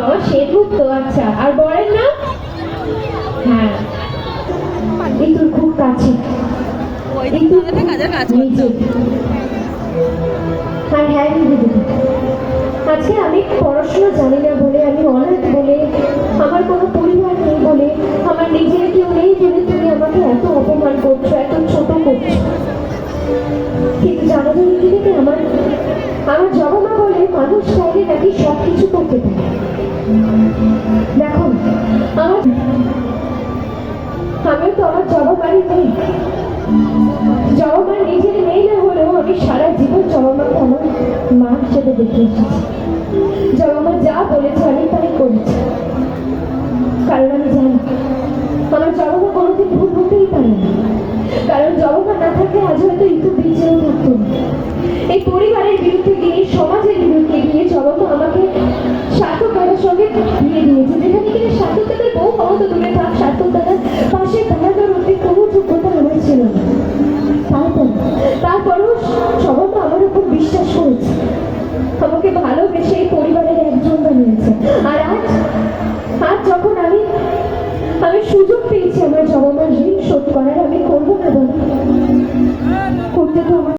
আমার সেতুর তো। আচ্ছা, আর বরের নাম? হ্যাঁ, এই তোর খুব কাছে, এই তো নিচে। আর হ্যাঁ দিদি, আজকে আমি পড়াশোনা জানি না বলে, আমি অনাথ বলে, আমার কোনো পরিবার নেই বলে, আমার নিজের কেউ নেই বলে তুমি আমাকে এত অপমান করছো, এত ছোট করছো। কিন্তু জানো তো দিদিকে, আমার আমার বাবা মা বলে মানুষ চাইলে নাকি সব কিছু করতে পারে। দেখো আমার, আমিও তো আমার জবা বাড়ি নেই, জবা মার নিজের মেয়ে না হলেও আমি সারা জীবন জবা মাকে আমার মা হিসেবে দেখে এসেছি। জবা মা যা বলেছে আমি তাই করেছি, কারণ আমি জানি আমার জবা মা কোনোদিন ভুল হতেই পারে না। কারণ জবা মা না থাকলে আজ হয়তো ইতু বেঁচেও থাকতো না। এই পরিবারের বিরুদ্ধে গিয়ে, সমাজের বিরুদ্ধে গিয়ে জবা মা আমাকে সার্থক দাদার সঙ্গে বিয়ে দিয়েছে, যেখানে কিনা সার্থক দাদার বউ ক্ষমতা দূরে থাক, সার্থক দাদার পাশে দাঁড়ানোর অব্দি কোনো যোগ্যতা আমার ছিল না। তারপরও জবা মা আমার উপর বিশ্বাস করেছে, আমাকে ভালোবেসে এই পরিবারের একজন বানিয়েছে। আর আজ আজ যখন আমি সুযোগ পেয়েছি আমার জবা মার ঋণ শোধ করার, আমি করবো না বলে করতে তো আমার